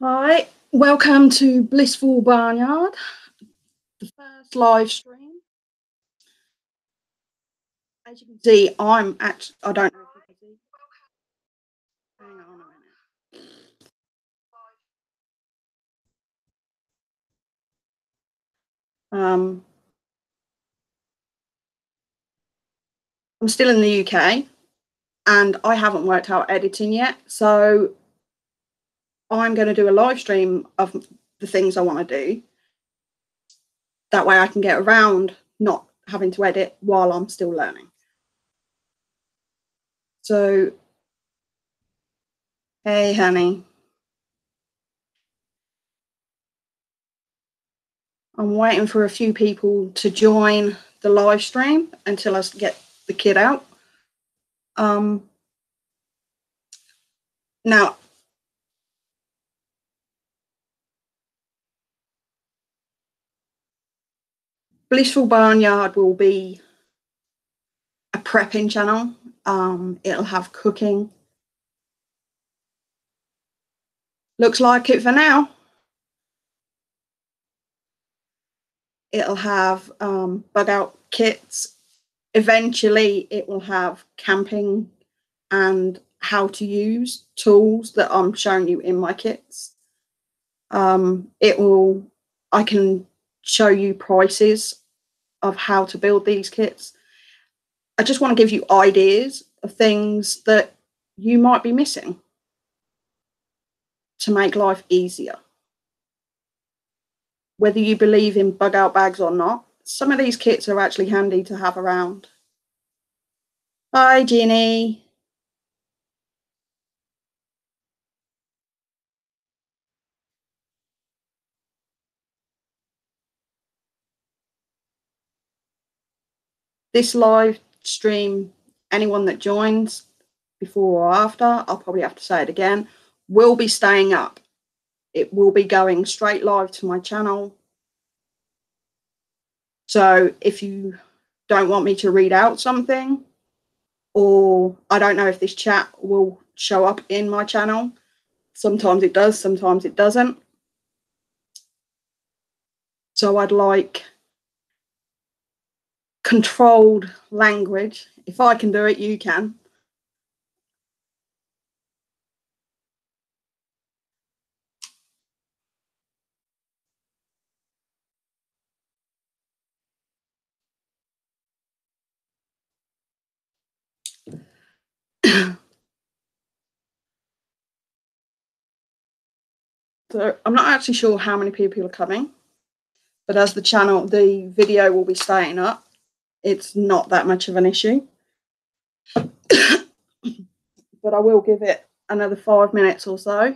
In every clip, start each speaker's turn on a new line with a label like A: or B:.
A: Hi, welcome to Blissful Barnyard, the first live stream. As you can see, I don't know if you can see. Hang on a minute. I'm still in the UK and I haven't worked out editing yet, so I'm going to do a live stream of the things I want to do. That way I can get around not having to edit while I'm still learning. So, hey honey. I'm waiting for a few people to join the live stream until I get the kid out. Now, Blissful Barnyard will be a prepping channel. It'll have cooking. Looks like it for now. It'll have bug out kits. Eventually, it will have camping and how to use tools that I'm showing you in my kits. I can show you prices of how to build these kits. I just want to give you ideas of things that you might be missing to make life easier. Whether you believe in bug out bags or not, some of these kits are actually handy to have around. Hi, Ginny. This live stream, anyone that joins before or after, I'll probably have to say it again, will be staying up. It will be going straight live to my channel. So if you don't want me to read out something, or I don't know if this chat will show up in my channel. Sometimes it does, sometimes it doesn't. So I'd like controlled language. If I can do it, you can. So I'm not actually sure how many people are coming, but as the video will be staying up, it's not that much of an issue. But I will give it another 5 minutes or so.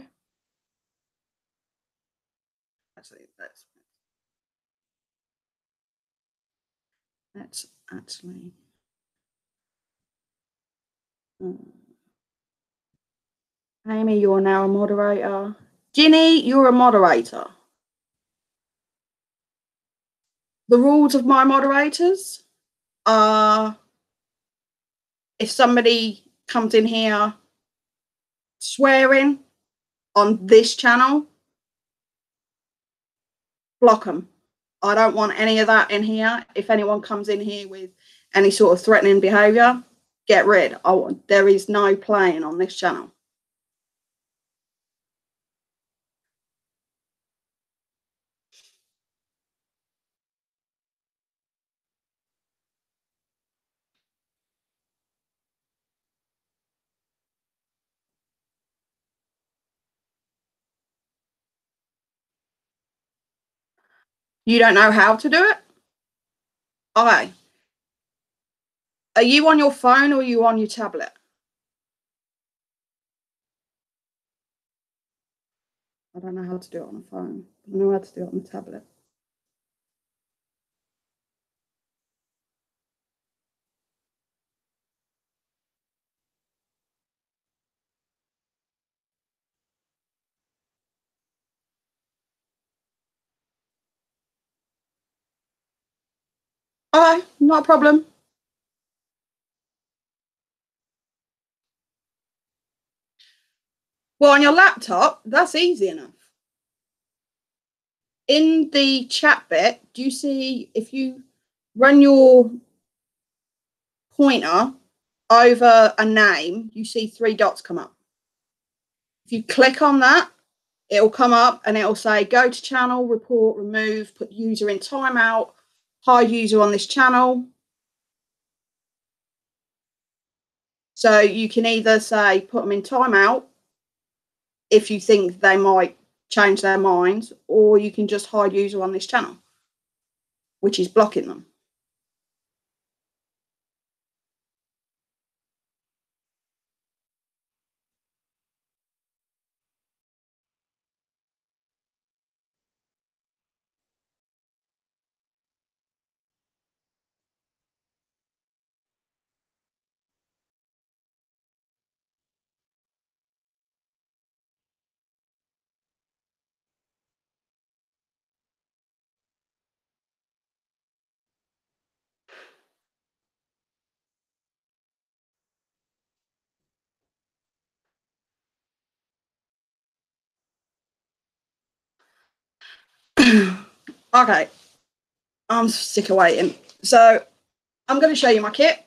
A: Let's actually. Amy, you're now a moderator. Ginny, you're a moderator. The rules of my moderators are if somebody comes in here swearing on this channel, block them. I don't want any of that in here. If anyone comes in here with any sort of threatening behaviour, get rid. There is no playing on this channel. You don't know how to do it? Okay. Are you on your phone or are you on your tablet? I don't know how to do it on a phone. I know how to do it on a tablet. Okay, not a problem. Well, on your laptop, that's easy enough. In the chat bit, do you see if you run your pointer over a name, you see 3 dots come up. If you click on that, it'll come up and it'll say go to channel, report, remove, put user in timeout, hide user on this channel. So you can either say put them in timeout if you think they might change their minds, or you can just hide user on this channel, which is blocking them. Okay, I'm sick of waiting. So I'm going to show you my kit.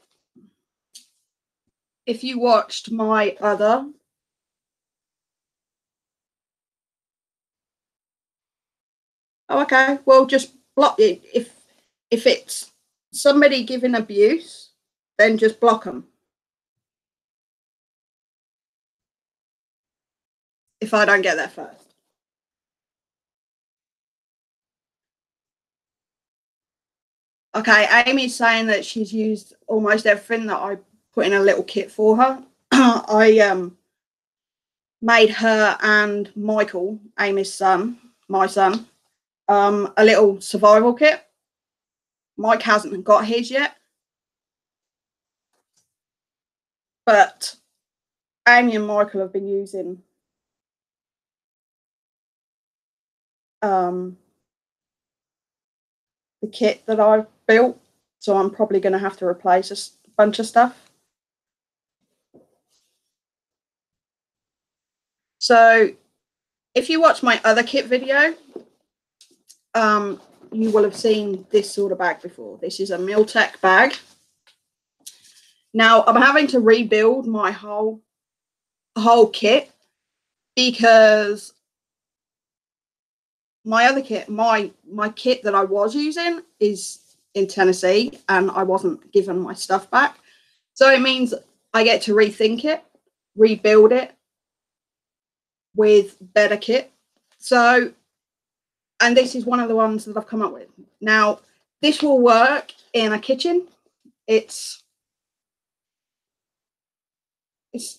A: If you watched my other okay, well, just block it. If it's somebody giving abuse, then just block them. If I don't get there first. Okay, Amy's saying that she's used almost everything that I put in a little kit for her. I made her and Michael, Amy's son, my son, a little survival kit. Mike hasn't got his yet, but Amy and Michael have been using the kit that I've built, so I'm probably going to have to replace a bunch of stuff. So if you watch my other kit video, you will have seen this sort of bag before. This is a Miltech bag. Now I'm having to rebuild my whole kit because my other kit, my kit that I was using is in Tennessee and I wasn't given my stuff back. So it means I get to rethink it, rebuild it with better kit. So, and this is one of the ones that I've come up with. Now, this will work in a kitchen. It's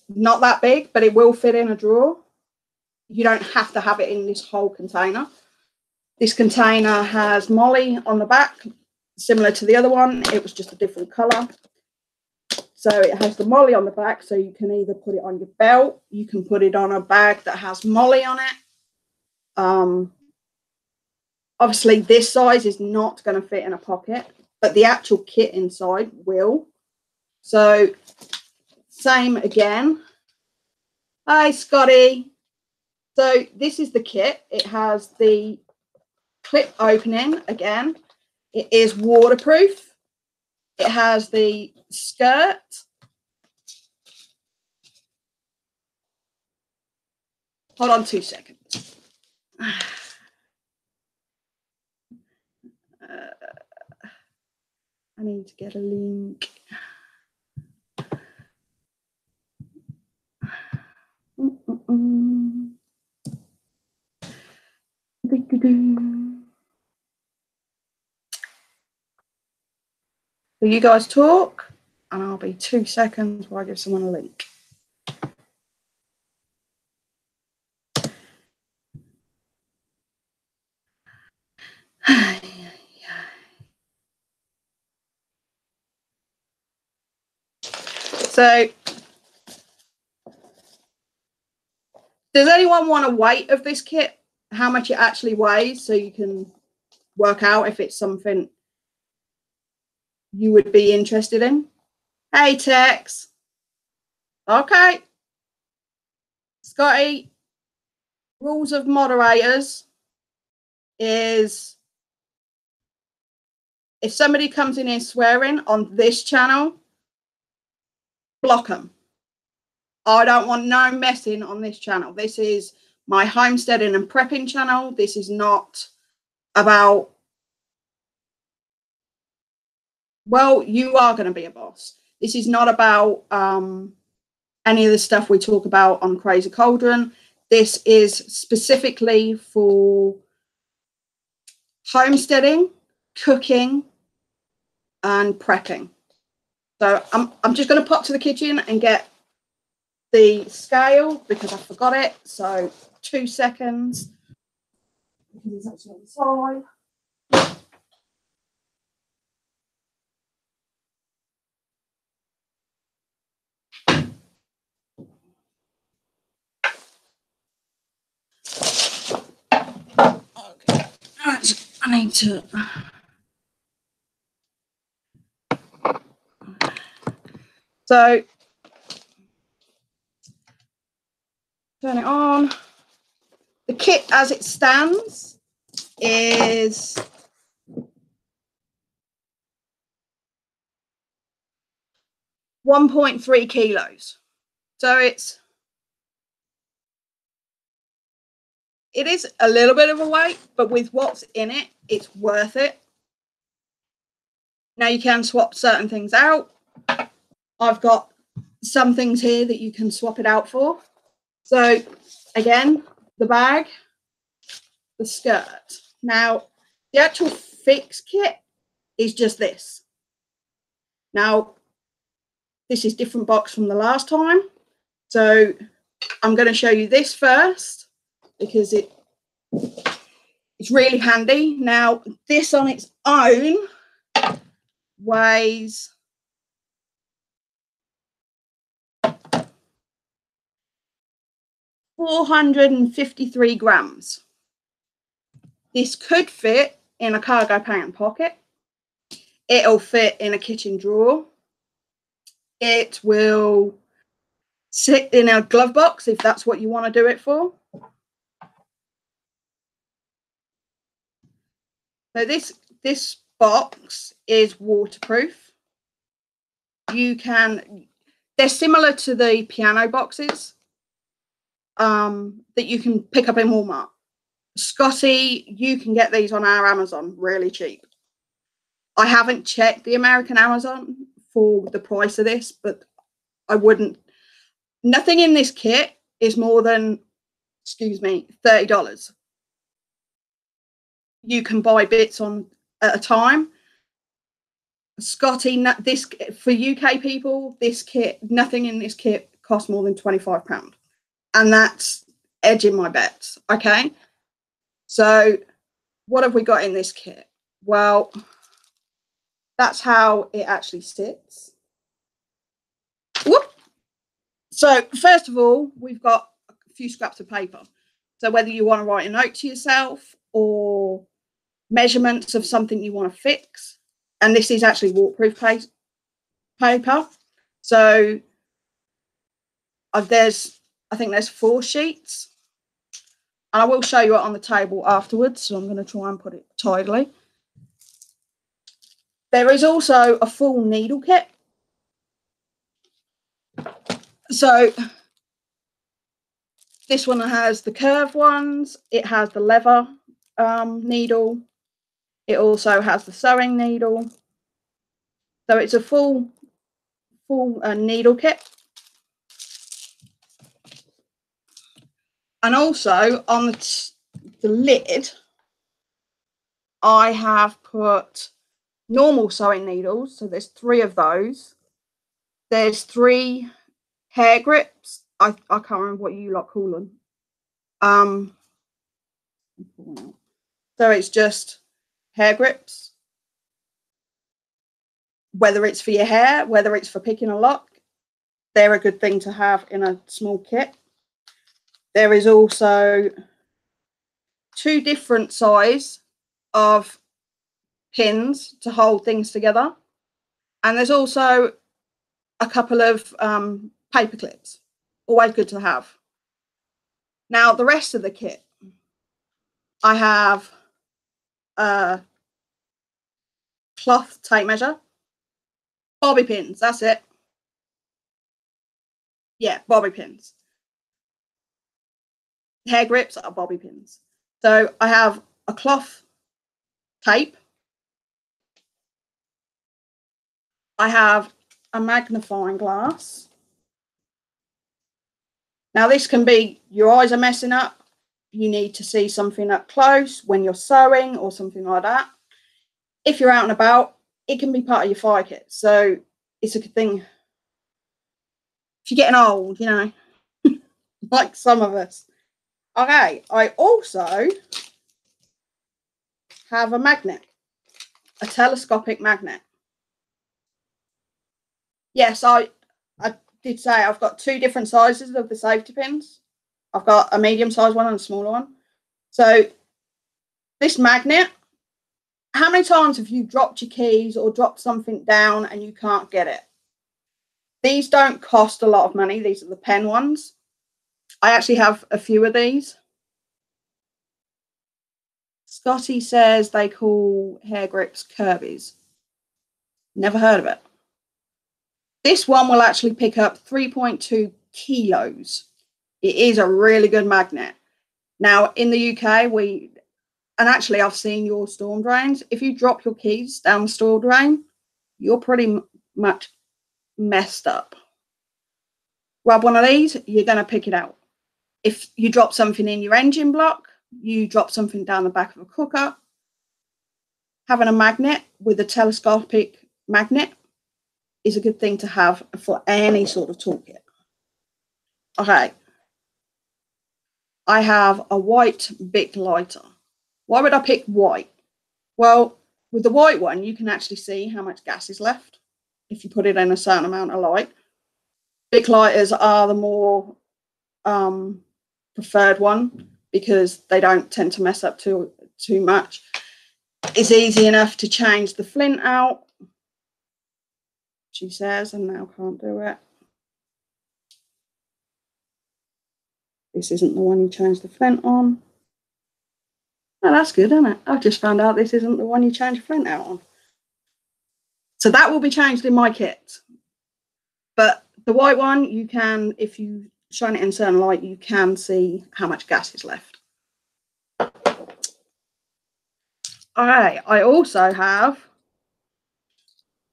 A: not that big, but it will fit in a drawer. You don't have to have it in this whole container. This container has Molly on the back, similar to the other one. It was just a different color. So it has the Molly on the back, so you can either put it on your belt, you can put it on a bag that has Molly on it. Obviously, this size is not going to fit in a pocket, but the actual kit inside will. So, same again. Hi, Scotty. So this is the kit. It has the clip opening again. It is waterproof. It has the skirt. Hold on 2 seconds. I need to get a link. So you guys talk, and I'll be 2 seconds while I give someone a link. So, does anyone want a weight of this kit? How much it actually weighs, so you can work out if it's something you would be interested in? Hey, Tex. Okay. Scotty, rules of moderators is if somebody comes in here swearing on this channel, block them. I don't want no messing on this channel. This is my homesteading and prepping channel. This is not about, well, you are going to be a boss. This is not about any of the stuff we talk about on Crazy Cauldron. This is specifically for homesteading, cooking, and prepping. So I'm just going to pop to the kitchen and get the scale because I forgot it. So 2 seconds. Because it's actually on the side. Okay, I need to. So turn it on. The kit as it stands is 1.3 kilos. So it is a little bit of a weight, but with what's in it, it's worth it. Now you can swap certain things out. I've got some things here that you can swap it out for. So again, the bag, the skirt. Now the actual fix kit is just this. Now this is different box from the last time. So I'm going to show you this first because it's really handy. Now this on its own weighs 453 grams. This could fit in a cargo pant pocket. It'll fit in a kitchen drawer. It will sit in a glove box if that's what you want to do it for. So this box is waterproof. They're similar to the piano boxes that you can pick up in Walmart. Scotty, you can get these on our Amazon really cheap. I haven't checked the American Amazon for the price of this, but I wouldn't. Nothing in this kit is more than, $30. You can buy bits on at a time. Scotty, this for UK people, this kit, nothing in this kit costs more than £25. And that's edging my bets. Okay. So what have we got in this kit? Well, that's how it actually sits. Whoop. So first of all, we've got a few scraps of paper. So whether you want to write a note to yourself or measurements of something you want to fix, and this is actually waterproof paper. So I think there's 4 sheets. And I will show you it on the table afterwards, so I'm going to try and put it tidily. There is also a full needle kit. So this one has the curved ones. It has the leather needle. It also has the sewing needle. So it's a full needle kit. And also on the lid, I have put normal sewing needles. So there's 3 of those. There's 3 hair grips. I can't remember what you lot call them. So it's just hair grips. Whether it's for your hair, whether it's for picking a lock, they're a good thing to have in a small kit. There is also 2 different size of pins to hold things together. And there's also a couple of paper clips. Always good to have. Now, the rest of the kit, I have a cloth tape measure, bobby pins, that's it. Yeah, bobby pins. Hair grips are bobby pins. So I have a cloth tape. I have a magnifying glass. Now, this can be your eyes are messing up. You need to see something up close when you're sewing or something like that. If you're out and about, it can be part of your fire kit. So it's a good thing. If you're getting old, you know, like some of us. Okay, I also have a magnet, a telescopic magnet. Yes, I did say I've got 2 different sizes of the safety pins. I've got a medium sized one and a smaller one. So this magnet, how many times have you dropped your keys or dropped something down and you can't get it? These don't cost a lot of money. These are the pen ones. I actually have a few of these. Scotty says they call hair grips Kirby's. Never heard of it. This one will actually pick up 3.2 kilos. It is a really good magnet. Now, in the UK, and actually I've seen your storm drains. If you drop your keys down the storm drain, you're pretty much messed up. Grab one of these, you're going to pick it out. If you drop something in your engine block, you drop something down the back of a cooker, having a magnet with a telescopic magnet is a good thing to have for any sort of toolkit. Okay. I have a white Bic lighter. Why would I pick white? Well, with the white one, you can actually see how much gas is left if you put it in a certain amount of light. Bic lighters are the more preferred one because they don't tend to mess up too much. It's easy enough to change the flint out, she says, and now can't do it. This isn't the one you change the flint on. Oh, that's good, isn't it? I've just found out this isn't the one you change the flint out on. So that will be changed in my kit. But the white one, you can, if you shine it in certain light, you can see how much gas is left. Okay, I also have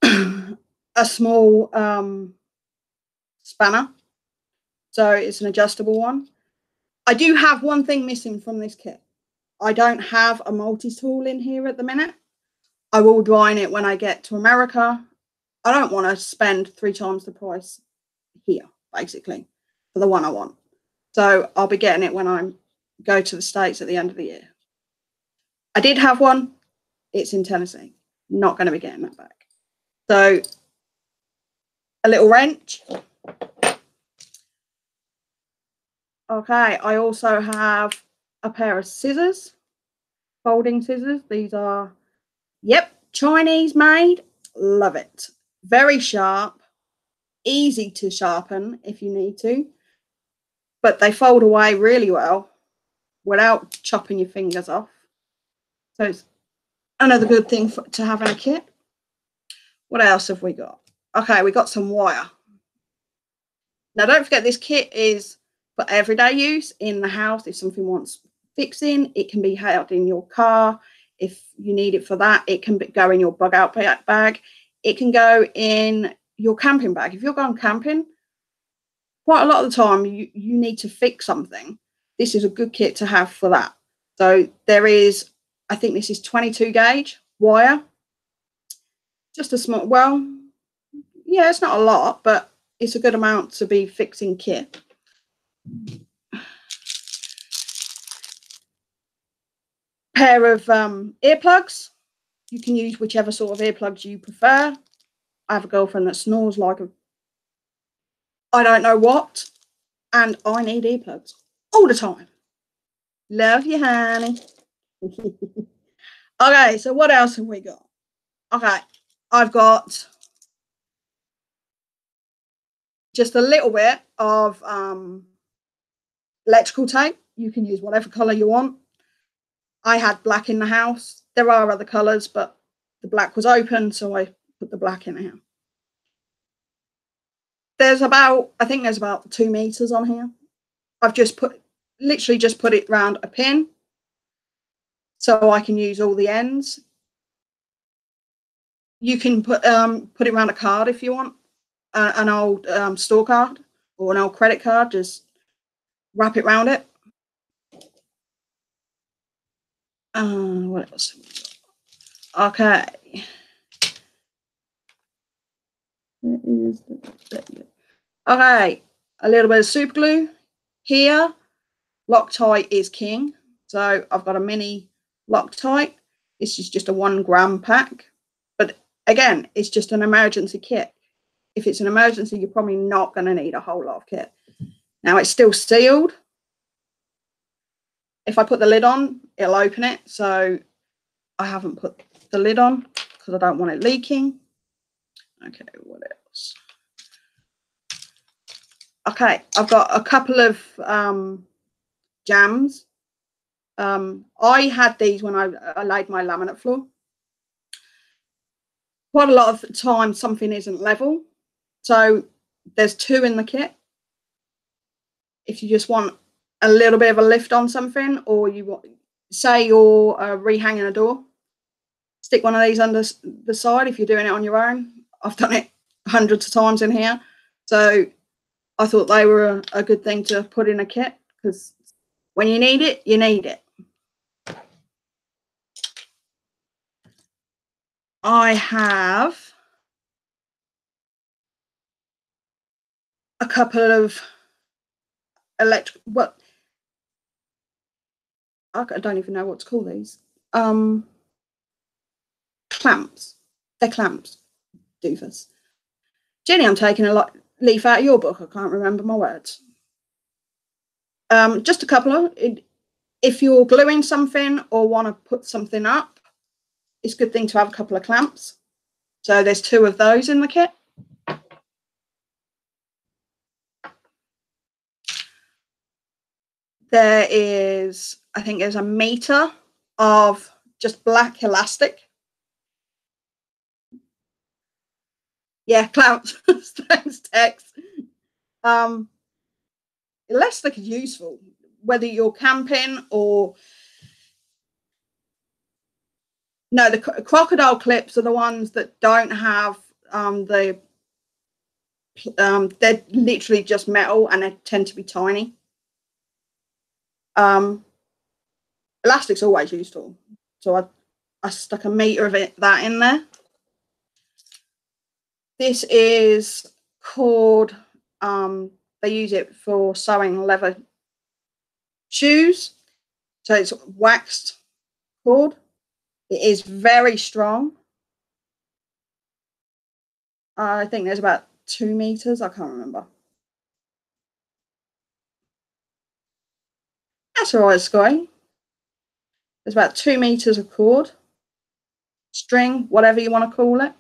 A: a small spanner. So it's an adjustable one. I do have one thing missing from this kit. I don't have a multi-tool in here at the minute. I will join it when I get to America. I don't want to spend 3 times the price here, basically, for the one I want. So I'll be getting it when I go to the States at the end of the year. I did have one. It's in Tennessee. Not going to be getting that back. So a little wrench. Okay, I also have a pair of scissors, folding scissors. These are, yep, Chinese made. Love it. Very sharp, easy to sharpen if you need to, but they fold away really well without chopping your fingers off. So it's another good thing to have in a kit. What else have we got? Okay, we got some wire. Now, don't forget, this kit is for everyday use in the house. If something wants fixing, it can be held in your car. If you need it for that, it can go in your bug out bag. It can go in your camping bag. If you're going camping, quite a lot of the time you need to fix something. This is a good kit to have for that. So there is, I think this is 22 gauge wire. Just a small, well, yeah, it's not a lot, but it's a good amount to be fixing kit. Pair of earplugs. You can use whichever sort of earplugs you prefer. I have a girlfriend that snores like a, I don't know what, and I need earplugs all the time. Love you, honey. Okay, so what else have we got? Okay, I've got just a little bit of electrical tape. you can use whatever colour you want. I had black in the house. There are other colours, but the black was open, so I put the black in here. I think there's about 2 meters on here. I've literally just put it round a pin so I can use all the ends. You can put it around a card if you want, an old store card or an old credit card. Just wrap it around it. What else? Okay. Okay, a little bit of super glue here. Loctite is king, so I've got a mini Loctite. This is just a 1 gram pack, but again, it's just an emergency kit. If it's an emergency, you're probably not going to need a whole lot of kit. Now it's still sealed. If I put the lid on, it'll open it, so I haven't put the lid on because I don't want it leaking. Okay, what else? Okay, I've got a couple of jams. I had these when I laid my laminate floor. Quite a lot of the time something isn't level, so there's 2 in the kit. If you just want a little bit of a lift on something, or you want, say you're rehanging a door, stick one of these under the side if you're doing it on your own. I've done it hundreds of times in here, so I thought they were a good thing to put in a kit, because when you need it, you need it. I have a couple of I don't even know what to call these. Clamps. They're clamps. Doofus. Jenny, I'm taking a leaf out of your book. I can't remember my words. Just a couple of. If you're gluing something or want to put something up, it's a good thing to have a couple of clamps. So there's 2 of those in the kit. There is, I think there's 1 meter of just black elastic. Yeah, clamps. Thanks, Tex. Elastic is useful, whether you're camping or... No, the crocodile clips are the ones that don't have they're literally just metal, and they tend to be tiny. Elastic's always useful, so I stuck 1 meter of that in there. This is cord. They use it for sewing leather shoes, so it's waxed cord. It is very strong. I think there's about 2 meters. I can't remember. That's all right, Sky. There's about 2 meters of cord, string, whatever you want to call it.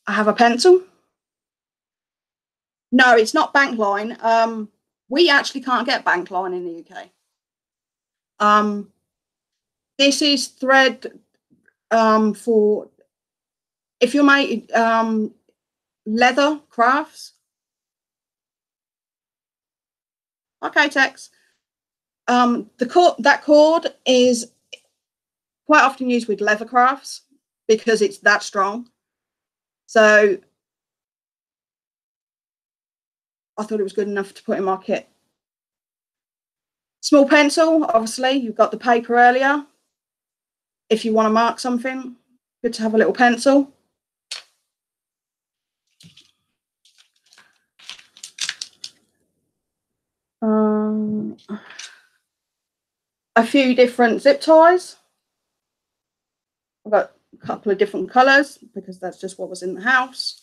A: I have a pencil. No, it's not bank line. We actually can't get bank line in the UK. This is thread for if you're making leather crafts. Okay, Tex. That cord is quite often used with leather crafts because it's that strong. So I thought it was good enough to put in my kit. Small pencil, obviously, you've got the paper earlier. If you want to mark something, good to have a little pencil. A few different zip ties. I've got a couple of different colours because that's just what was in the house.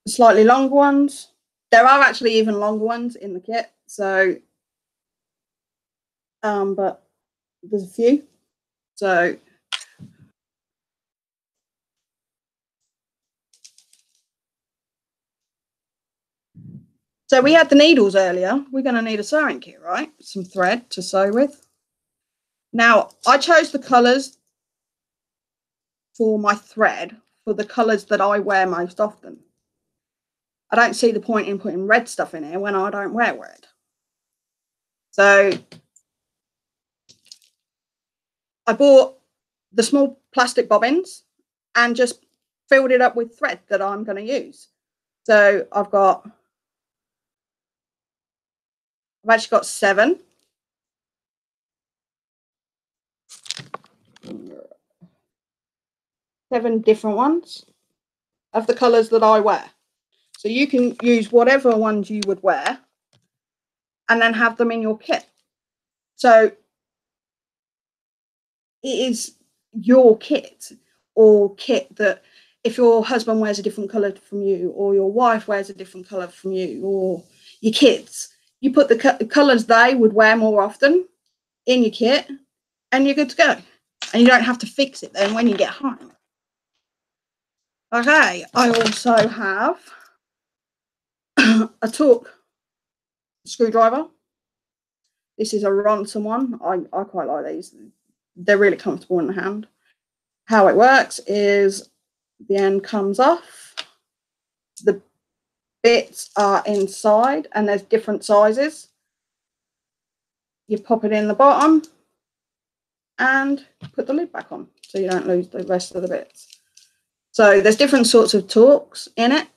A: Slightly longer ones. There are actually even longer ones in the kit, so but there's a few. So So we had the needles earlier. We're going to need a sewing kit, right? Some thread to sew with. Now, I chose the colours for my thread for the colours that I wear most often. I don't see the point in putting red stuff in here when I don't wear red. So I bought the small plastic bobbins and just filled it up with thread that I'm going to use. So I've actually got 7. Seven different ones of the colours that I wear. So you can use whatever ones you would wear and then have them in your kit. So it is your kit, or kit that if your husband wears a different colour from you, or your wife wears a different colour from you, or your kids, you put the colours they would wear more often in your kit and you're good to go. And you don't have to fix it then when you get home. Okay, I also have a torque screwdriver. This is a Ronson one. I quite like these. They're really comfortable in the hand. How it works is the end comes off. The bits are inside and there's different sizes. You pop it in the bottom and put the lid back on so you don't lose the rest of the bits. So there's different sorts of torques in it.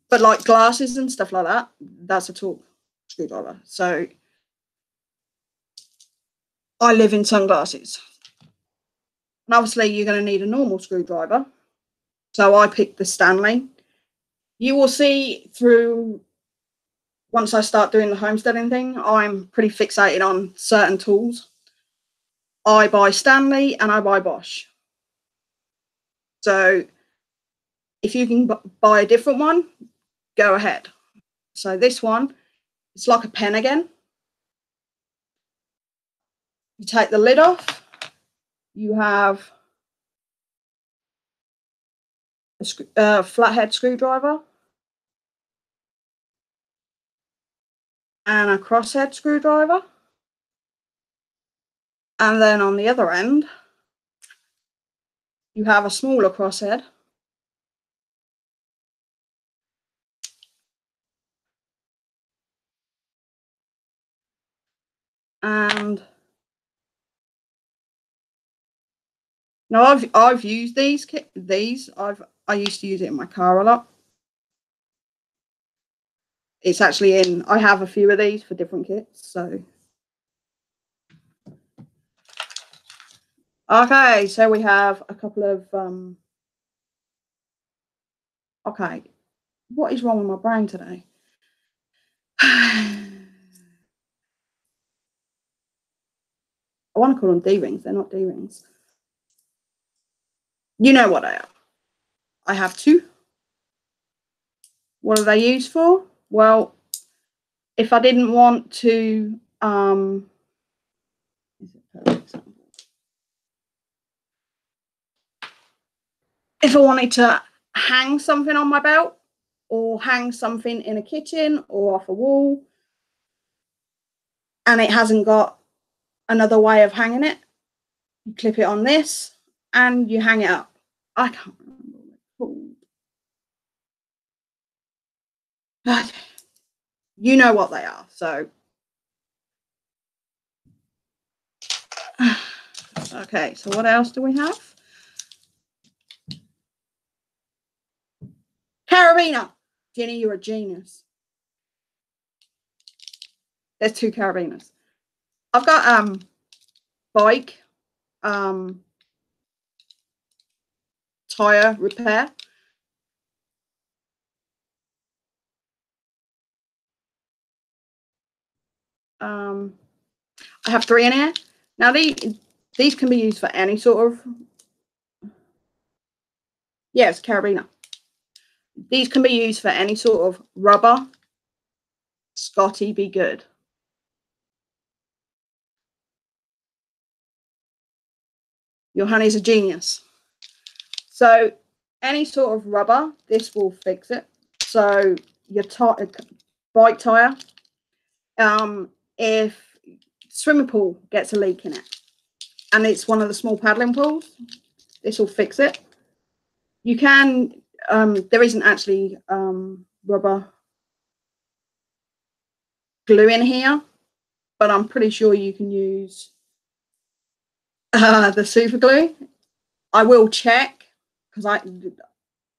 A: But like glasses and stuff like that, that's a torque screwdriver. So I live in sunglasses. And obviously you're going to need a normal screwdriver. So I picked the Stanley. You will see through, once I start doing the homesteading thing, I'm pretty fixated on certain tools. I buy Stanley and I buy Bosch. So if you can buy a different one, go ahead. So this one, it's like a pen again. You take the lid off. You have a flathead screwdriver and a crosshead screwdriver. And then on the other end, you have a smaller crosshead. And now I've used these. I used to use it in my car a lot. It's actually in. I have a few of these for different kits. So okay, so we have a couple of. Okay, what is wrong with my brain today? I want to call them D-rings. They're not D-rings. You know what I are. I have 2. What are they used for? Well, if I didn't want to, if I wanted to hang something on my belt or hang something in a kitchen or off a wall and it hasn't got another way of hanging it, you clip it on this and you hang it up. I can't remember what it's called. But you know what they are, so. Okay, so what else do we have? Carabiner. Jenny, you're a genius. There's 2 carabiners. I've got bike tire repair. I have 3 in here. Now these can be used for any sort of, yes, carabiner. These can be used for any sort of rubber. Scotty, be good. Your honey's a genius. So any sort of rubber, this will fix it. So your bike tire, if swimming pool gets a leak in it and it's one of the small paddling pools, this will fix it. You can, there isn't actually rubber glue in here, but I'm pretty sure you can use the super glue. I will check because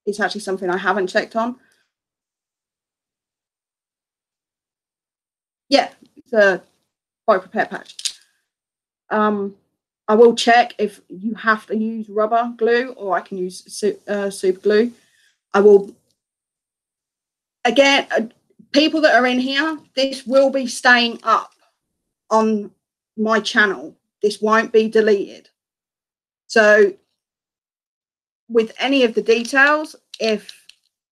A: it's actually something I haven't checked on. Yeah, it's a bike repair patch. I will check if you have to use rubber glue or I can use super glue. I will, again, people that are in here, this will be staying up on my channel. This won't be deleted. So with any of the details, if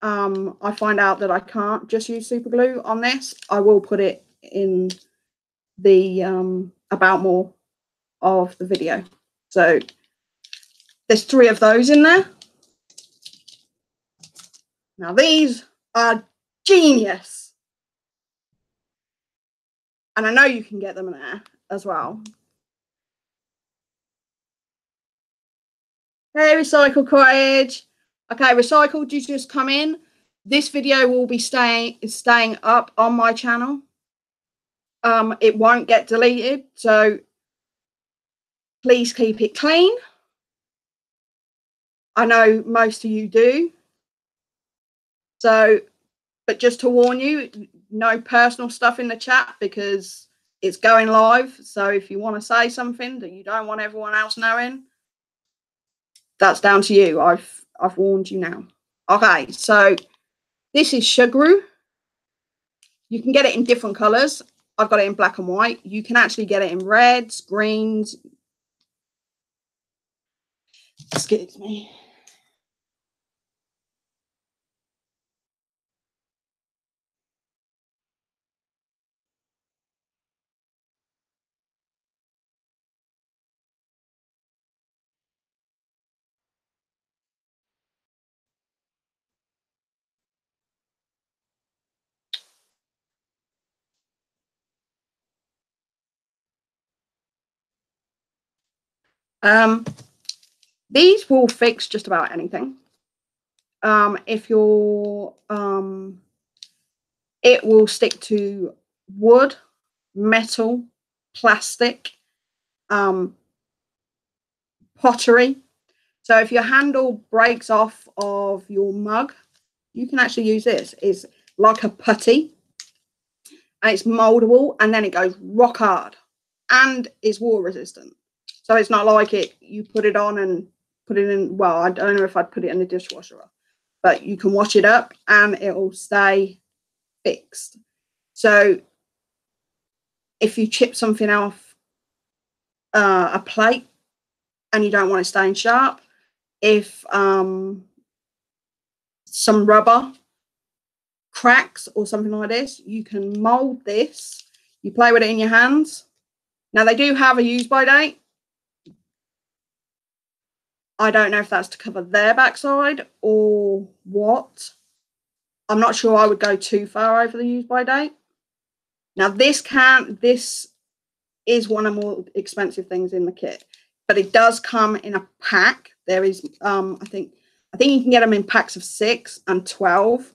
A: I find out that I can't just use super glue on this, I will put it in the about more of the video. So there's 3 of those in there. Now these are genius. And I know you can get them in there as well. Hey, Recycle Cottage. Okay, Recycled, you just come in. This video will be staying up on my channel. It won't get deleted, so please keep it clean. I know most of you do. So, but just to warn you, no personal stuff in the chat because it's going live. So if you want to say something that you don't want everyone else knowing, that's down to you. I've warned you now. Okay, so this is sugar. You can get it in different colors. I've got it in black and white. You can actually get it in reds, greens. Excuse me. These will fix just about anything. If you're, it will stick to wood, metal, plastic, pottery. So if your handle breaks off of your mug, you can actually use this. It's like a putty and it's moldable and then it goes rock hard and is water resistant. So it's not like you put it on and put it in, well, I don't know if I'd put it in the dishwasher, but you can wash it up and it'll stay fixed. So if you chip something off a plate and you don't want it staying sharp, if some rubber cracks or something like this, you can mold this. You play with it in your hands. Now they do have a use by date. I don't know if that's to cover their backside or what. I'm not sure I would go too far over the use by date. Now this is one of the more expensive things in the kit, but it does come in a pack. There is, I think you can get them in packs of 6 and 12.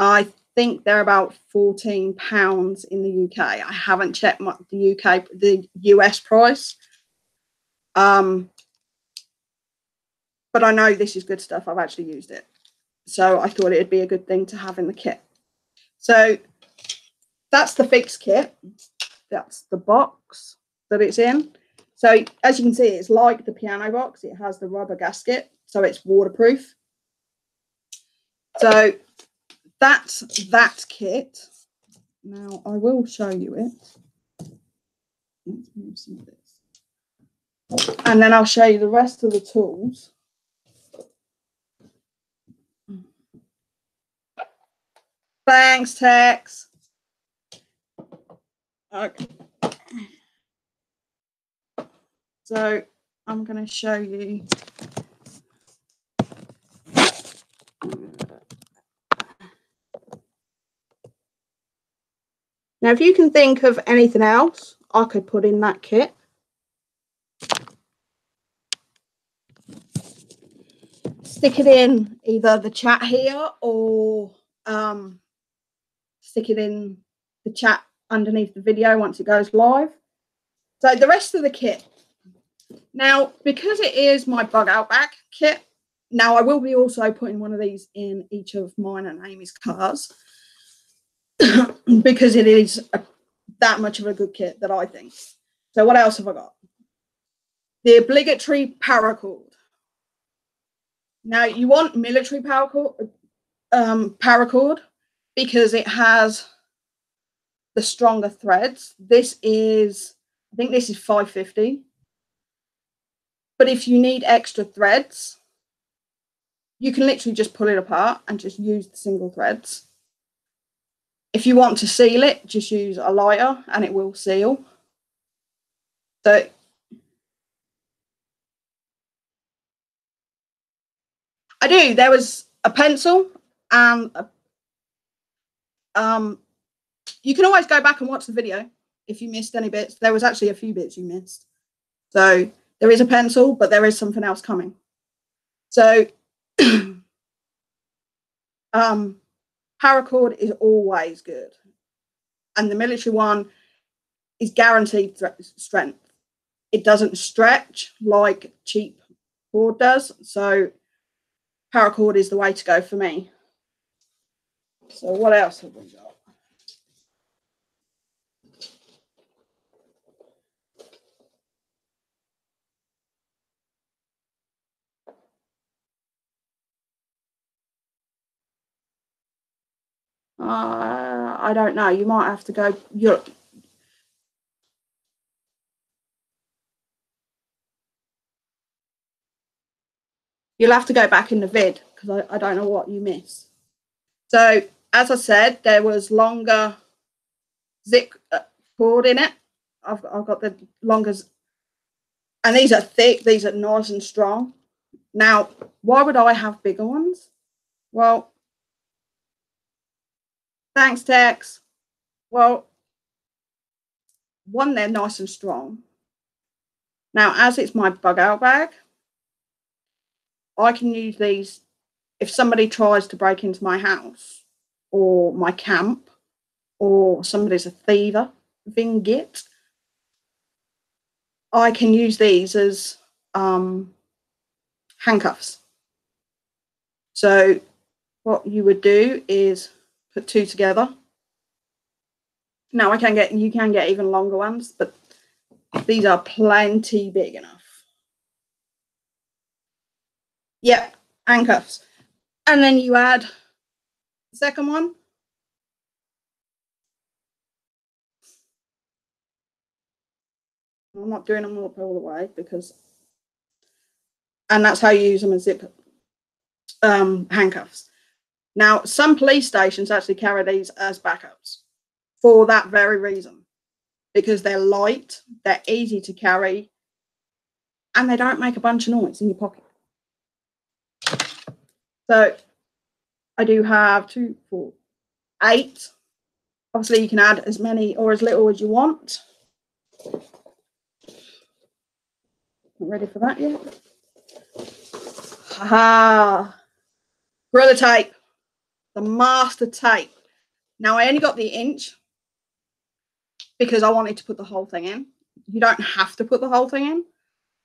A: I think they're about £14 in the UK. I haven't checked the US price. But I know this is good stuff. I've actually used it. So I thought it'd be a good thing to have in the kit. So that's the fix kit. That's the box that it's in. So as you can see, it's like the piano box. It has the rubber gasket, so it's waterproof. So that's that kit. Now I will show you it. Let's move some of this. And then I'll show you the rest of the tools. Thanks, Tex. Okay. So I'm going to show you Now, if you can think of anything else I could put in that kit, stick it in either the chat here or stick it in the chat underneath the video once it goes live. So the rest of the kit. Now, because it is my bug out back kit, now I will be also putting one of these in each of mine and Amy's cars because it is that much of a good kit that I think. So what else have I got? The obligatory paracord. Now, you want military paracord because it has the stronger threads. This is, I think this is 550. But if you need extra threads, you can literally just pull it apart and just use the single threads. If you want to seal it, just use a lighter and it will seal. So I do. There was a pencil and you can always go back and watch the video if you missed any bits. There was actually a few bits you missed. So there is a pencil, but there is something else coming. So paracord is always good. And the military one is guaranteed strength. It doesn't stretch like cheap cord does. So paracord is the way to go for me. So what else have we got? I don't know. You might have to go. You'll have to go back in the vid because I don't know what you missed. So as I said, there was longer zip cord in it. I've got the longer, and these are thick. These are nice and strong. Now, why would I have bigger ones? Well, thanks, Tex. Well, one, they're nice and strong. Now, as it's my bug out bag, I can use these if somebody tries to break into my house or my camp or somebody's a thiever, Vingit. I can use these as handcuffs. So what you would do is put two together. Now you can get even longer ones, but these are plenty big enough. Yep, handcuffs. And then you add the second one. I'm not doing them all the way because, and that's how you use them as zip handcuffs. Now, some police stations actually carry these as backups for that very reason, because they're light, they're easy to carry, and they don't make a bunch of noise in your pocket. So I do have 2, 4, 8. Obviously, you can add as many or as little as you want. Not ready for that yet. Ha! Gorilla tape, the master tape. Now, I only got the inch because I wanted to put the whole thing in. You don't have to put the whole thing in,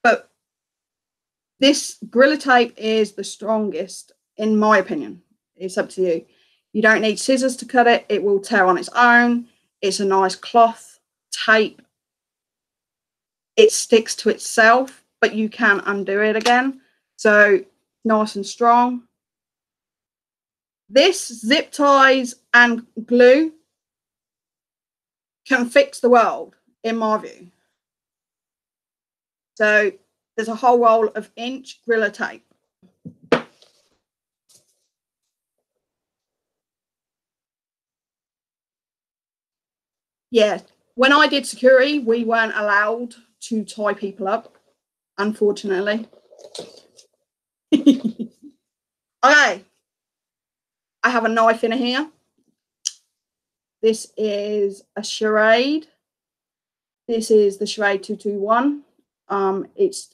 A: but this Gorilla tape is the strongest, in my opinion. It's up to you. You don't need scissors to cut it. It will tear on its own. It's a nice cloth tape. It sticks to itself, but you can undo it again. So nice and strong. This zip ties and glue can fix the world, in my view. So there's a whole roll of inch Gorilla tape. Yeah, when I did security, we weren't allowed to tie people up, unfortunately. Okay, I have a knife in here. This is a Charade. This is the Charade 221. It's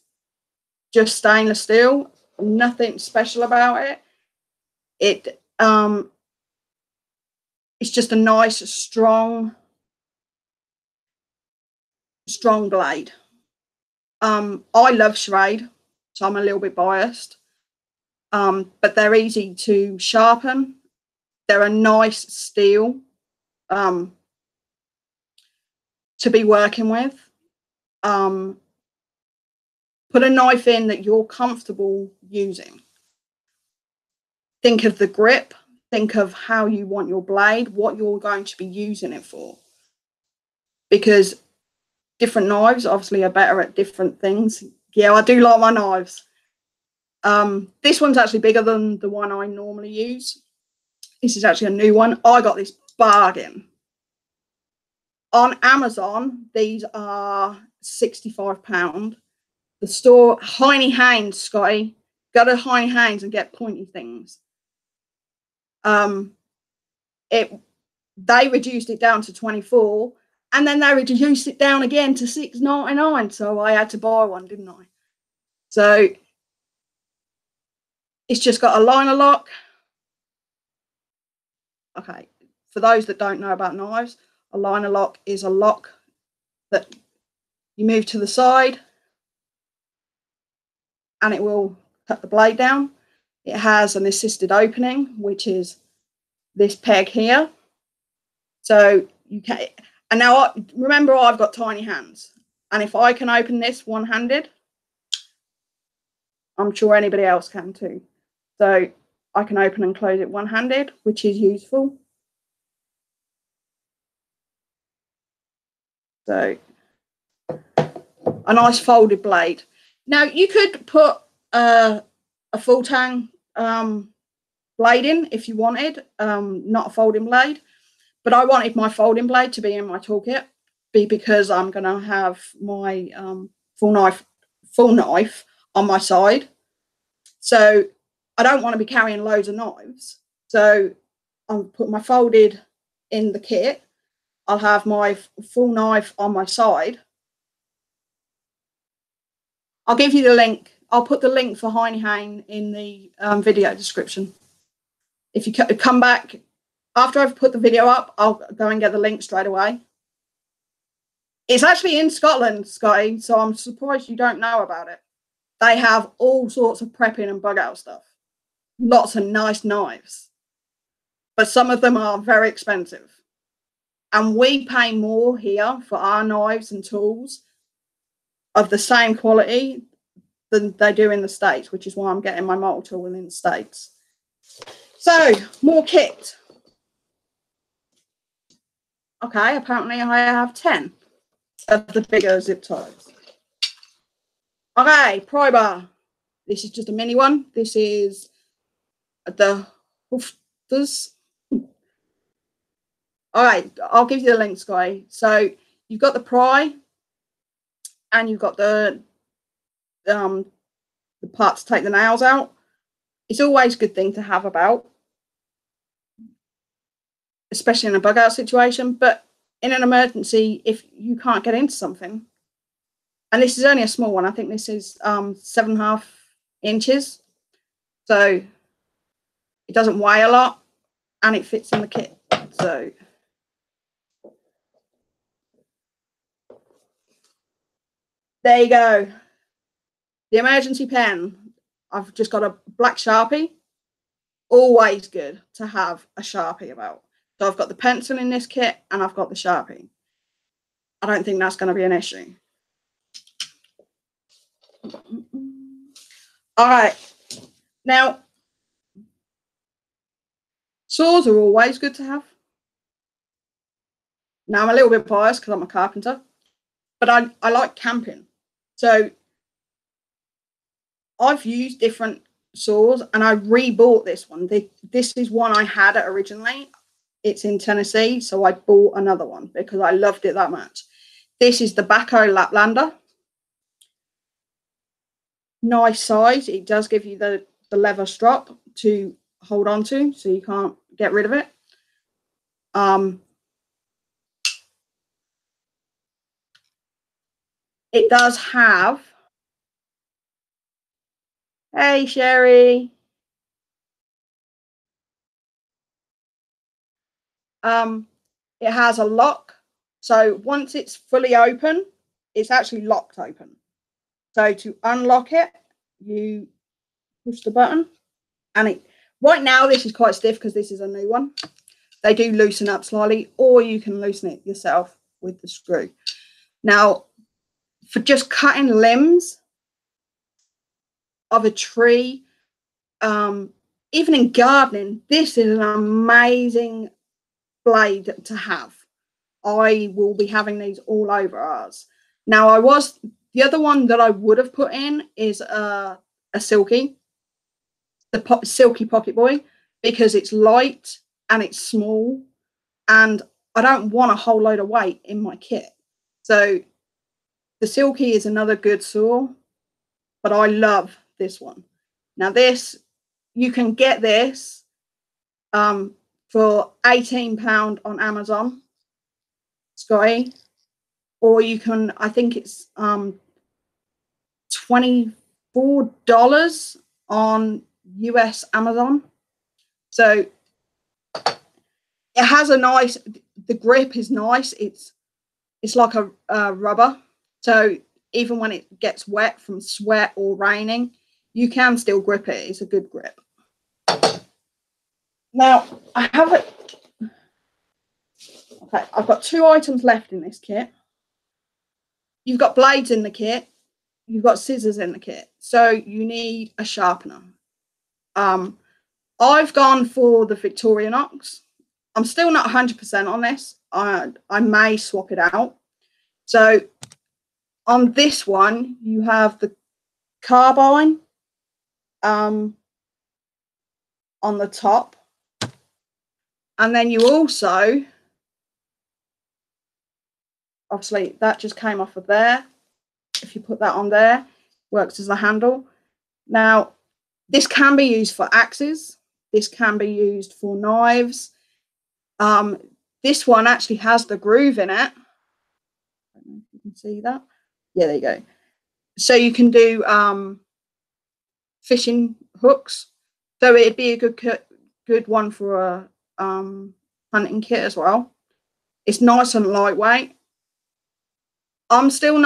A: just stainless steel, nothing special about it. It's just a nice, strong blade. I love Charade, so I'm a little bit biased. But they're easy to sharpen. They're a nice steel to be working with. Put a knife in that you're comfortable using. Think of the grip. Think of how you want your blade, what you're going to be using it for. Because different knives obviously are better at different things. Yeah, I do like my knives. This one's actually bigger than the one I normally use. This is actually a new one. I got this bargain. On Amazon, these are £65. The store, Heine Haynes, Scotty. Go to Heine Haynes and get pointy things. They reduced it down to 24, and then they reduced it down again to $6.99. So I had to buy one, didn't I? So it's just got a liner lock. Okay, for those that don't know about knives, a liner lock is a lock that you move to the side and it will cut the blade down. It has an assisted opening, which is this peg here. So you can, and now remember I've got tiny hands, and if I can open this one-handed, I'm sure anybody else can too. So I can open and close it one-handed, which is useful. So a nice folded blade. Now you could put a full tang blade in if you wanted, not a folding blade, but I wanted my folding blade to be in my toolkit because I'm going to have my full knife on my side. So I don't want to be carrying loads of knives. So I'll put my folded in the kit. I'll have my full knife on my side. I'll give you the link. I'll put the link for Heine Haynes in the video description. If you come back after I've put the video up, I'll go and get the link straight away. It's actually in Scotland, Scotty, so I'm surprised you don't know about it. They have all sorts of prepping and bug out stuff. Lots of nice knives. But some of them are very expensive. And we pay more here for our knives and tools of the same quality than they do in the States, which is why I'm getting my multi-tool in the States. So, more kit. Okay, apparently I have 10 of the bigger zip ties. Okay, pry bar. This is just a mini one. This is the Hoofers. All right, I'll give you the link, Sky. So you've got the pry, and you've got the part to take the nails out. It's always a good thing to have about, especially in a bug out situation. But in an emergency, if you can't get into something, and this is only a small one, I think this is 7.5 inches, so it doesn't weigh a lot, and it fits in the kit. So there you go. The emergency pen. I've just got a black Sharpie. Always good to have a Sharpie about. So I've got the pencil in this kit and I've got the Sharpie. I don't think that's going to be an issue. All right. Now, saws are always good to have. Now, I'm a little bit biased because I'm a carpenter, but I like camping. So I've used different saws and I rebought this one. This is one I had originally. It's in Tennessee, so I bought another one because I loved it that much. This is the Baco Laplander. Nice size. It does give you the leather strap to hold on to, so you can't get rid of it. it does have, hey Sherry, it has a lock. So once it's fully open, it's actually locked open. So to unlock it, you push the button, and it, right now this is quite stiff because this is a new one. They do loosen up slightly, or you can loosen it yourself with the screw. Now, for just cutting limbs of a tree, even in gardening, this is an amazing blade to have. I will be having these all over ours. Now, the other one that I would have put in is a Silky, the Silky Pocket Boy, because it's light and it's small, and I don't want a whole load of weight in my kit. So the Silky is another good saw, but I love this one. Now this, you can get this for £18 on Amazon, Scotty, or you can, I think it's $24 on US Amazon. So it has a nice, the grip is nice. It's like a rubber. So even when it gets wet from sweat or raining, you can still grip it. It's a good grip. Now, I have it. Okay, I've got 2 items left in this kit. You've got blades in the kit. You've got scissors in the kit. So you need a sharpener. I've gone for the Victorinox. I'm still not 100% on this. I may swap it out. So on this one, you have the carbine on the top. And then you also, obviously, that just came off of there. If you put that on there, works as a handle. Now, this can be used for axes. This can be used for knives. This one actually has the groove in it. I don't know if you can see that. Yeah, there you go. So you can do fishing hooks. So it'd be a good one for a hunting kit as well. It's nice and lightweight. I'm still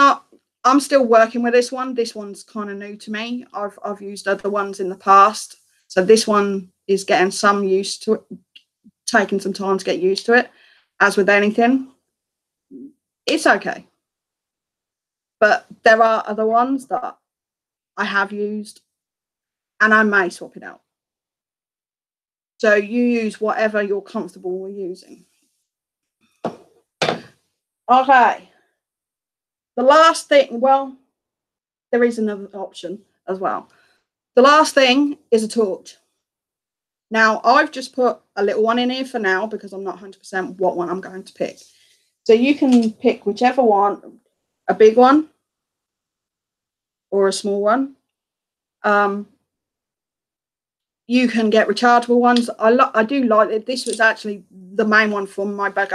A: working with this one. This one's kind of new to me. I've used other ones in the past. So this one is getting some used to it, taking some time to get used to it. As with anything, it's okay. But there are other ones that I have used, and I may swap it out. So you use whatever you're comfortable with using. Okay. The last thing, well, there is another option as well. The last thing is a torch. Now, I've just put a little one in here for now because I'm not 100% what one I'm going to pick. So you can pick whichever one, a big one or a small one. You can get rechargeable ones. I do like it. This was actually the main one from my bag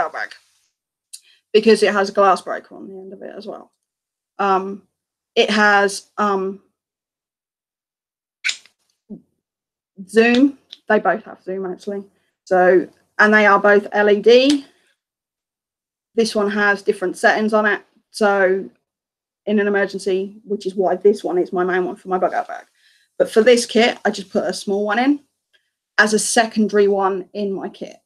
A: because it has a glass breaker on the end of it as well. It has zoom. They both have zoom actually. So, and they are both LED. This one has different settings on it. So in an emergency, which is why this one is my main one for my bug out bag. But for this kit, I just put a small one in as a secondary one in my kit.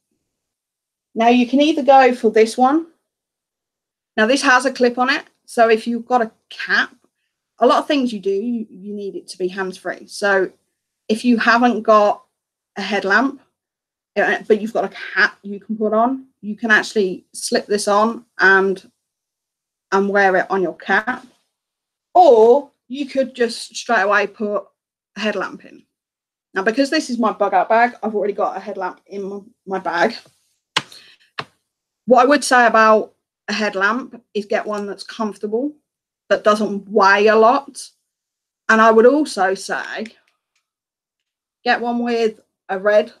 A: Now you can either go for this one. Now this has a clip on it. So if you've got a cap, a lot of things you do, you need it to be hands-free. So if you haven't got a headlamp, but you've got a cap you can put on, you can actually slip this on and wear it on your cap. Or you could just straight away put a headlamp in. Now, because this is my bug out bag, I've already got a headlamp in my bag. What I would say about a headlamp is get one that's comfortable, that doesn't weigh a lot. And I would also say get one with a red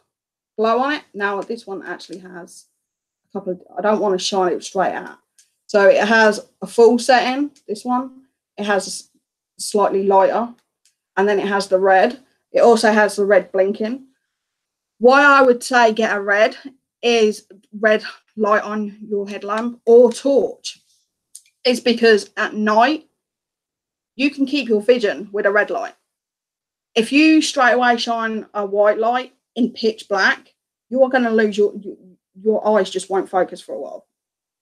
A: glow on it. Now, this one actually has a couple of, I don't want to shine it straight out. So it has a full setting, this one, it has slightly lighter, and then it has the red. It also has the red blinking. Why I would say get a red is red light on your headlamp or torch is because at night you can keep your vision with a red light. If you straight away shine a white light in pitch black, you are going to lose your eyes just won't focus for a while.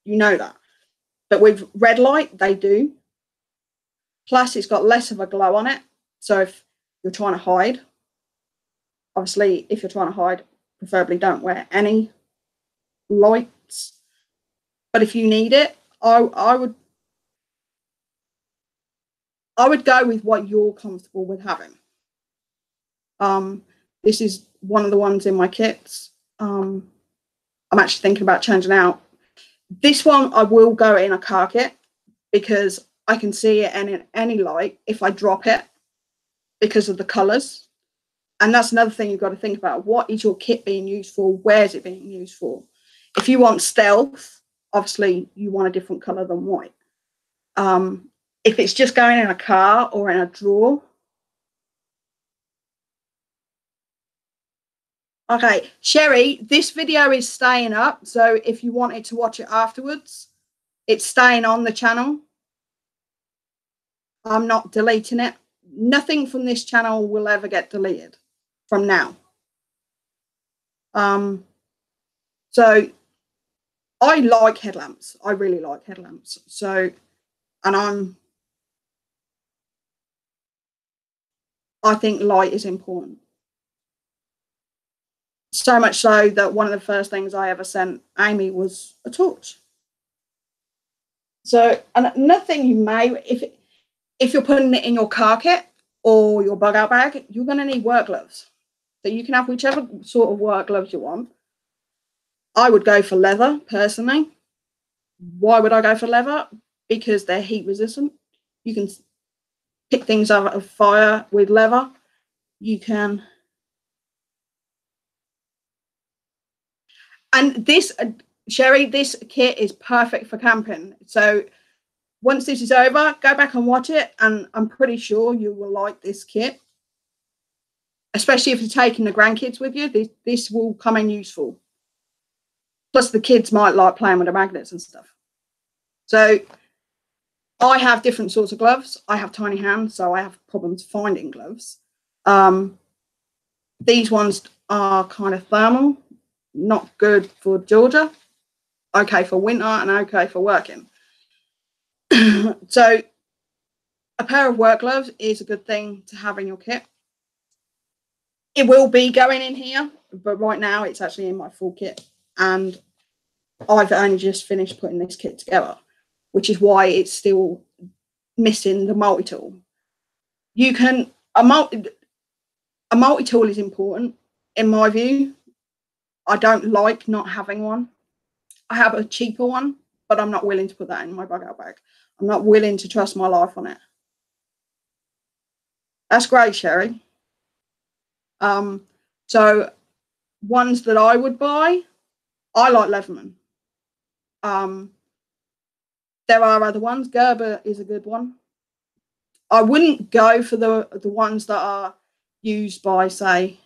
A: You know that. But with red light, they do. Plus, it's got less of a glow on it. So if you're trying to hide, obviously, if you're trying to hide, preferably don't wear any lights. But if you need it, I would go with what you're comfortable with having. This is one of the ones in my kits. I'm actually thinking about changing out. This one I will go in a car kit because I can see it in any light if I drop it because of the colours. And that's another thing you've got to think about. What is your kit being used for? Where is it being used for? If you want stealth, obviously you want a different colour than white. If it's just going in a car or in a drawer. Okay, Sherry, this video is staying up. So if you wanted to watch it afterwards, it's staying on the channel. I'm not deleting it. Nothing from this channel will ever get deleted from now. So I like headlamps. I really like headlamps. So, and I think light is important. So much so that one of the first things I ever sent Amy was a torch. So, and another thing you may, if you're putting it in your car kit or your bug out bag, you're going to need work gloves. So you can have whichever sort of work gloves you want. I would go for leather, personally. Why would I go for leather? Because they're heat resistant. You can pick things out of fire with leather. You can. And this, Sherry, this kit is perfect for camping. So once this is over, go back and watch it. And I'm pretty sure you will like this kit. Especially if you're taking the grandkids with you, this will come in useful. Plus the kids might like playing with the magnets and stuff. So I have different sorts of gloves. I have tiny hands, so I have problems finding gloves. These ones are kind of thermal, not good for Georgia, okay for winter and okay for working. So a pair of work gloves is a good thing to have in your kit. It will be going in here, but right now it's actually in my full kit. And I've only just finished putting this kit together, which is why it's still missing the multi-tool. You can, a multi-tool is important in my view. I don't like not having one. I have a cheaper one, but I'm not willing to put that in my bug out bag. I'm not willing to trust my life on it. That's great, Sherry. So ones that I would buy, I like Leatherman. There are other ones. Gerber is a good one. I wouldn't go for the ones that are used by, say,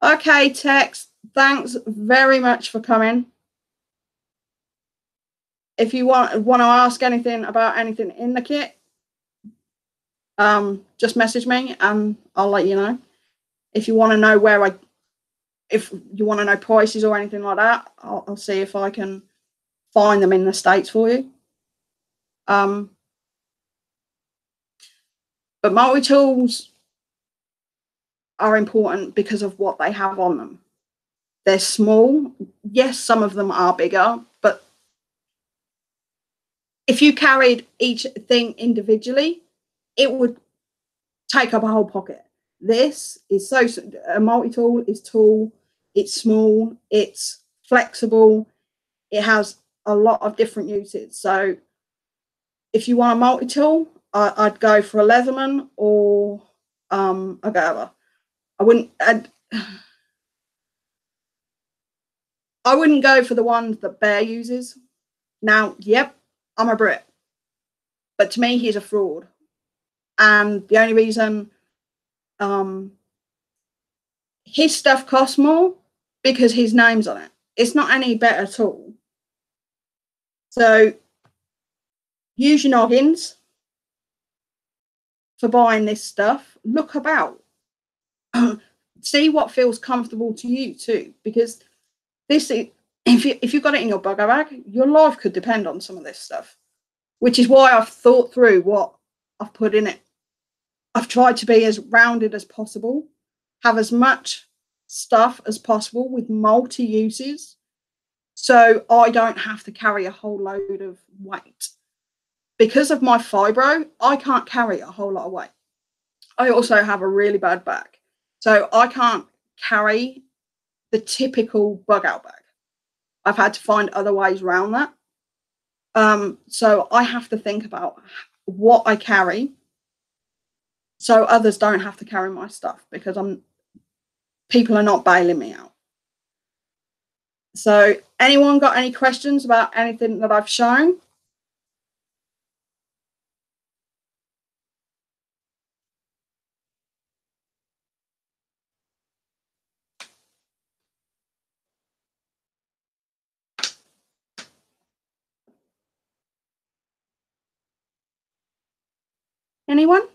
A: okay, Tex, thanks very much for coming. If you want to ask anything about anything in the kit, just message me and I'll let you know. If you want to know if you want to know prices or anything like that, I'll see if I can find them in the States for you. But multi-tools are important because of what they have on them. They're small. Yes, some of them are bigger, but if you carried each thing individually, it would take up a whole pocket. This is a multi-tool is tall, it's small, it's flexible, it has a lot of different uses. So if you want a multi-tool, I'd go for a Leatherman or a Gerber. I wouldn't go for the ones that Bear uses. Now, yep, I'm a Brit. But to me, he's a fraud. And the only reason his stuff costs more because his name's on it. It's not any better at all. So use your noggins for buying this stuff. Look about. See what feels comfortable to you too, because this, if you've got it in your bugger bag, your life could depend on some of this stuff, which is why I've thought through what I've put in it. I've tried to be as rounded as possible, have as much stuff as possible with multi-uses, so I don't have to carry a whole load of weight. Because of my fibro, I can't carry a whole lot of weight. I also have a really bad back, so I can't carry the typical bug out bag. I've had to find other ways around that. So I have to think about what I carry so others don't have to carry my stuff, because people are not bailing me out. So anyone got any questions about anything that I've shown? Anyone?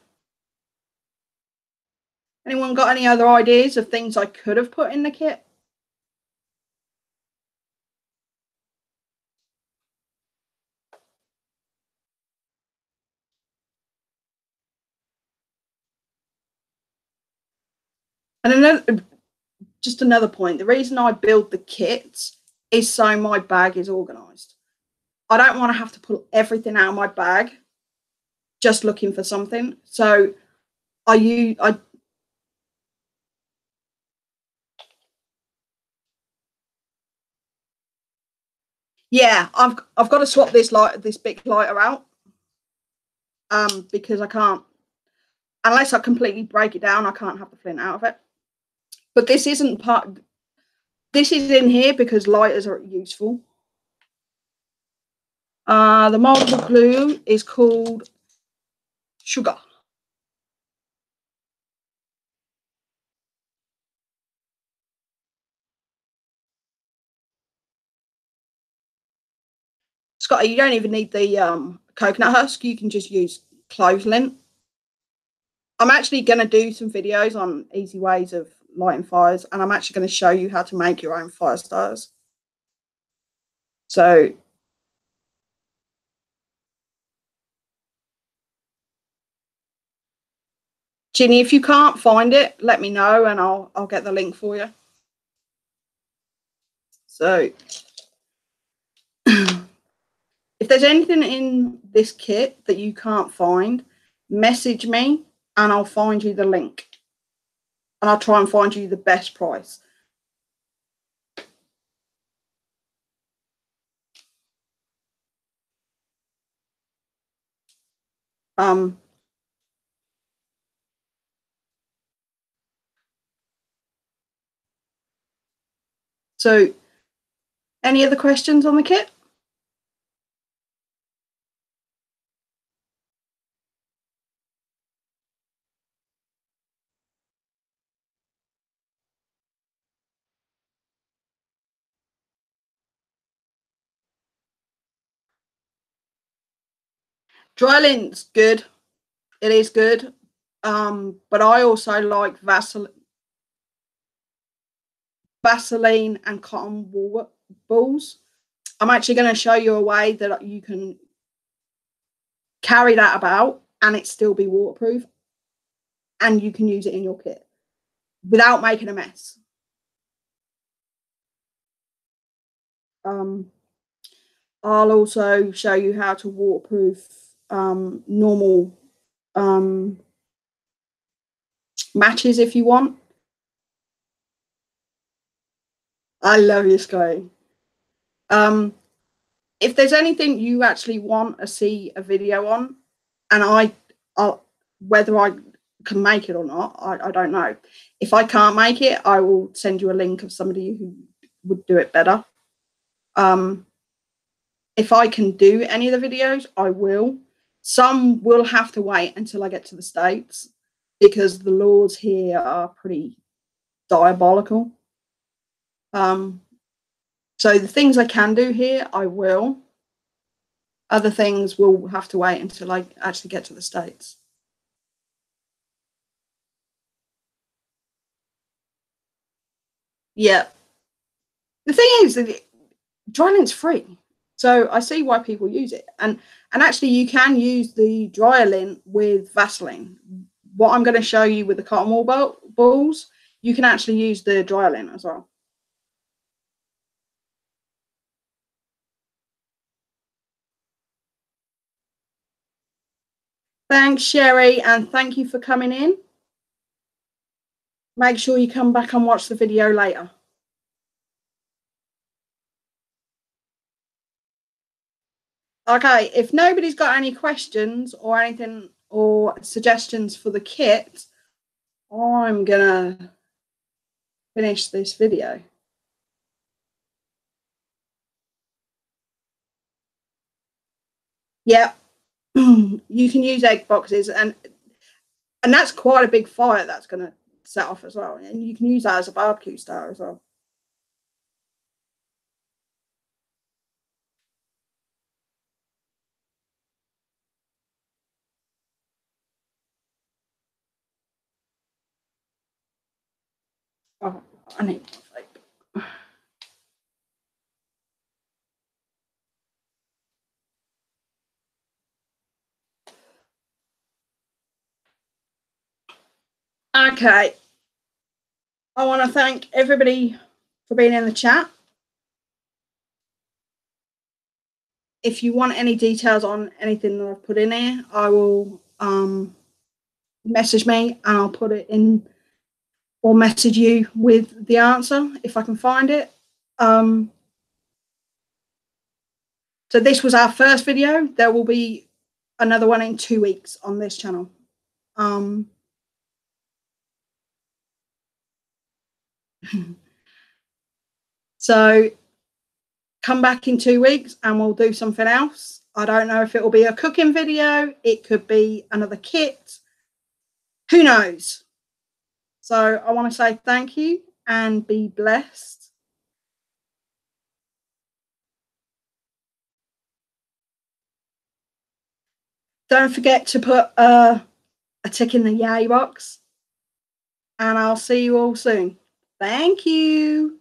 A: Anyone got any other ideas of things I could have put in the kit? And just another point, the reason I build the kits is so my bag is organized. I don't want to have to pull everything out of my bag just looking for something. So yeah, I've got to swap this big lighter out, because I can't, unless I completely break it down, I can't have the flint out of it. But this isn't part. This is in here because lighters are useful. The moldable glue is called Sugar. Scotty, you don't even need the coconut husk. You can just use clove lint. I'm actually going to do some videos on easy ways of lighting fires, and I'm actually going to show you how to make your own fire starters. So Ginny, if you can't find it, let me know and I'll get the link for you. So if there's anything in this kit that you can't find, message me and I'll find you the link. And I'll try and find you the best price. So any other questions on the kit? Dry lint's good. It is good. But I also like Vaseline and cotton wool balls. I'm actually going to show you a way that you can carry that about and it still be waterproof, and you can use it in your kit without making a mess. I'll also show you how to waterproof normal matches if you want. I love you, Sky. If there's anything you actually want to see a video on, and I'll whether I can make it or not, I don't know. If I can't make it, I will send you a link of somebody who would do it better. If I can do any of the videos, I will. Some will have to wait until I get to the States because the laws here are pretty diabolical. So the things I can do here, I will. Other things will have to wait until I actually get to the States. Yeah. The thing is that dry lint's free. So I see why people use it. And actually you can use the dryer lint with Vaseline. What I'm going to show you with the cotton wool balls, you can actually use the dryer lint as well. Thanks, Sherry, and thank you for coming in. Make sure you come back and watch the video later. Okay, if nobody's got any questions or anything or suggestions for the kit, I'm gonna finish this video. Yeah, you can use egg boxes, and that's quite a big fire that's gonna set off as well. And you can use that as a barbecue star as well. Oh, I need my vape. Okay. I want to thank everybody for being in the chat. If you want any details on anything that I've put in here, I will message me and I'll put it in or message you with the answer if I can find it. So this was our first video. There will be another one in 2 weeks on this channel. So come back in 2 weeks and we'll do something else. I don't know if it will be a cooking video. It could be another kit. Who knows? So I want to say thank you and be blessed. Don't forget to put a tick in the yay box. And I'll see you all soon. Thank you.